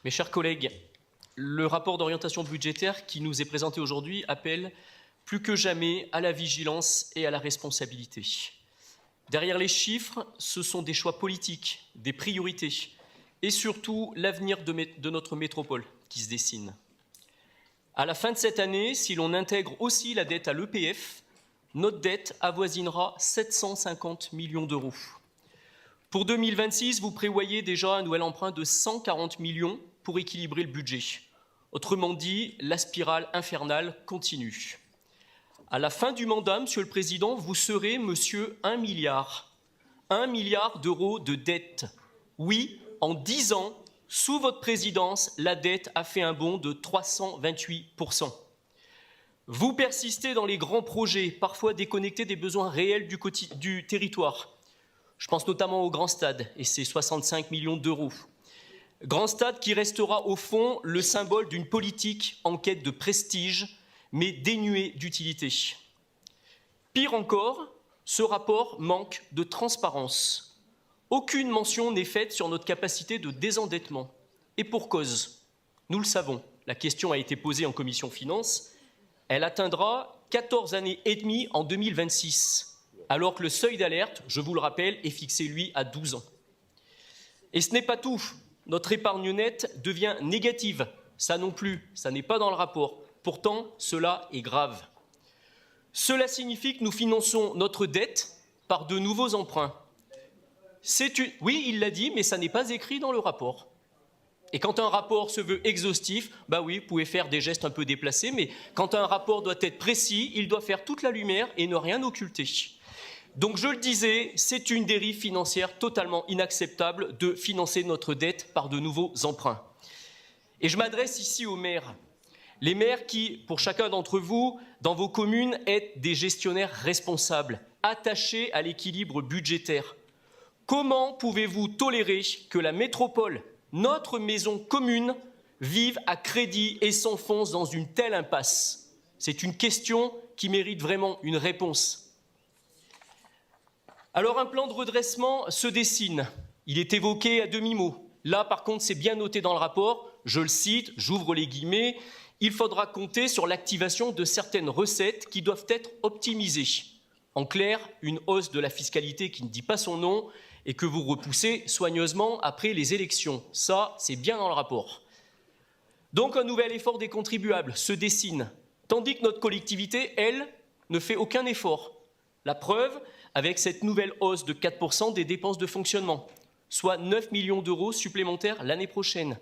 Mes chers collègues, le rapport d'orientation budgétaire qui nous est présenté aujourd'hui appelle plus que jamais à la vigilance et à la responsabilité. Derrière les chiffres, ce sont des choix politiques, des priorités et surtout l'avenir de notre métropole qui se dessine. À la fin de cette année, si l'on intègre aussi la dette à l'EPF, notre dette avoisinera 750 millions d'euros. Pour 2026, vous prévoyez déjà un nouvel emprunt de 140 millions pour équilibrer le budget. Autrement dit, la spirale infernale continue. À la fin du mandat, Monsieur le Président, vous serez, monsieur, 1 milliard d'euros de dette. Oui, en 10 ans, sous votre présidence, la dette a fait un bond de 328%. Vous persistez dans les grands projets, parfois déconnectés des besoins réels du territoire. Je pense notamment au Grand Stade et ses 65 millions d'euros. Grand Stade qui restera au fond le symbole d'une politique en quête de prestige, mais dénuée d'utilité. Pire encore, ce rapport manque de transparence. Aucune mention n'est faite sur notre capacité de désendettement. Et pour cause, nous le savons, la question a été posée en commission finances, elle atteindra 14 années et demie en 2026, alors que le seuil d'alerte, je vous le rappelle, est fixé, lui, à 12 ans. Et ce n'est pas tout. Notre épargne nette devient négative. Ça non plus, ça n'est pas dans le rapport. Pourtant, cela est grave. Cela signifie que nous finançons notre dette par de nouveaux emprunts. Oui, il l'a dit, mais ça n'est pas écrit dans le rapport. Et quand un rapport se veut exhaustif, bah oui, vous pouvez faire des gestes un peu déplacés, mais quand un rapport doit être précis, il doit faire toute la lumière et ne rien occulter. Donc je le disais, c'est une dérive financière totalement inacceptable de financer notre dette par de nouveaux emprunts. Et je m'adresse ici aux maires. Les maires qui, pour chacun d'entre vous, dans vos communes, êtes des gestionnaires responsables, attachés à l'équilibre budgétaire. Comment pouvez-vous tolérer que la métropole, notre maison commune, vive à crédit et s'enfonce dans une telle impasse? C'est une question qui mérite vraiment une réponse. Alors un plan de redressement se dessine. Il est évoqué à demi-mot. Là, par contre, c'est bien noté dans le rapport. Je le cite, j'ouvre les guillemets. Il faudra compter sur l'activation de certaines recettes qui doivent être optimisées. En clair, une hausse de la fiscalité qui ne dit pas son nom et que vous repoussez soigneusement après les élections. Ça, c'est bien dans le rapport. Donc un nouvel effort des contribuables se dessine, tandis que notre collectivité, elle, ne fait aucun effort. La preuve, avec cette nouvelle hausse de 4% des dépenses de fonctionnement, soit 9 millions d'euros supplémentaires l'année prochaine.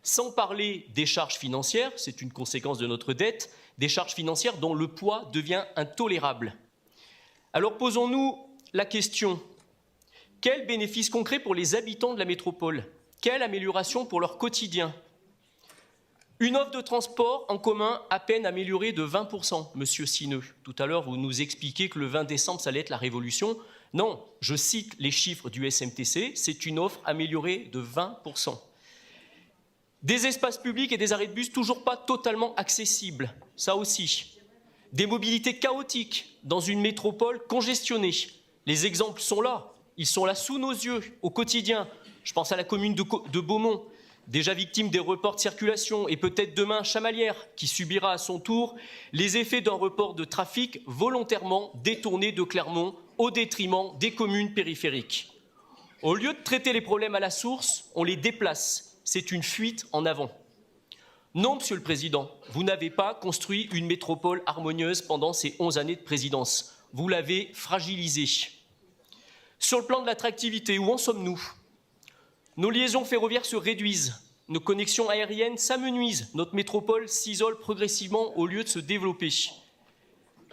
Sans parler des charges financières, c'est une conséquence de notre dette, des charges financières dont le poids devient intolérable. Alors posons-nous la question, quel bénéfice concret pour les habitants de la métropole? Quelle amélioration pour leur quotidien? Une offre de transport en commun à peine améliorée de 20%, Monsieur Sineux. Tout à l'heure, vous nous expliquez que le 20 décembre, ça allait être la révolution. Non, je cite les chiffres du SMTC, c'est une offre améliorée de 20%. Des espaces publics et des arrêts de bus toujours pas totalement accessibles, ça aussi. Des mobilités chaotiques dans une métropole congestionnée. Les exemples sont là, ils sont là sous nos yeux, au quotidien. Je pense à la commune de Beaumont, déjà victime des reports de circulation, et peut-être demain Chamalières, qui subira à son tour les effets d'un report de trafic volontairement détourné de Clermont au détriment des communes périphériques. Au lieu de traiter les problèmes à la source, on les déplace. C'est une fuite en avant. Non, Monsieur le Président, vous n'avez pas construit une métropole harmonieuse pendant ces 11 années de présidence. Vous l'avez fragilisée. Sur le plan de l'attractivité, où en sommes-nous? Nos liaisons ferroviaires se réduisent, nos connexions aériennes s'amenuisent, notre métropole s'isole progressivement au lieu de se développer.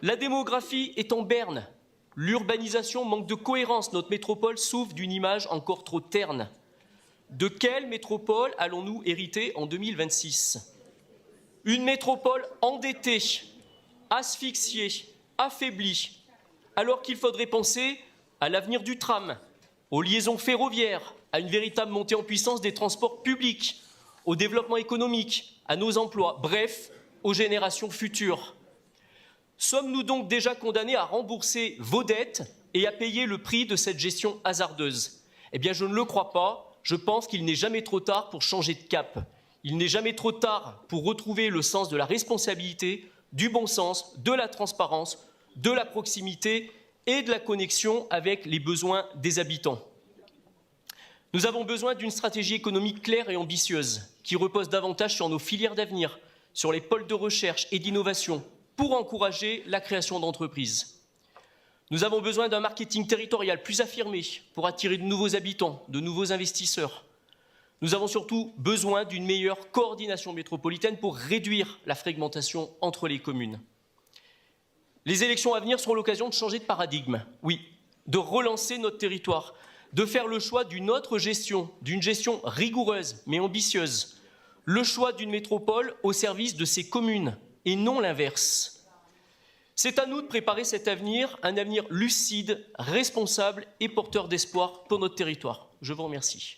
La démographie est en berne, l'urbanisation manque de cohérence, notre métropole souffre d'une image encore trop terne. De quelle métropole allons-nous hériter en 2026? Une métropole endettée, asphyxiée, affaiblie, alors qu'il faudrait penser à l'avenir du tram, aux liaisons ferroviaires, à une véritable montée en puissance des transports publics, au développement économique, à nos emplois, bref, aux générations futures. Sommes-nous donc déjà condamnés à rembourser vos dettes et à payer le prix de cette gestion hasardeuse? Eh bien, je ne le crois pas. Je pense qu'il n'est jamais trop tard pour changer de cap. Il n'est jamais trop tard pour retrouver le sens de la responsabilité, du bon sens, de la transparence, de la proximité et de la connexion avec les besoins des habitants. Nous avons besoin d'une stratégie économique claire et ambitieuse qui repose davantage sur nos filières d'avenir, sur les pôles de recherche et d'innovation pour encourager la création d'entreprises. Nous avons besoin d'un marketing territorial plus affirmé pour attirer de nouveaux habitants, de nouveaux investisseurs. Nous avons surtout besoin d'une meilleure coordination métropolitaine pour réduire la fragmentation entre les communes. Les élections à venir seront l'occasion de changer de paradigme, oui, de relancer notre territoire, de faire le choix d'une autre gestion, d'une gestion rigoureuse mais ambitieuse, le choix d'une métropole au service de ses communes et non l'inverse. C'est à nous de préparer cet avenir, un avenir lucide, responsable et porteur d'espoir pour notre territoire. Je vous remercie.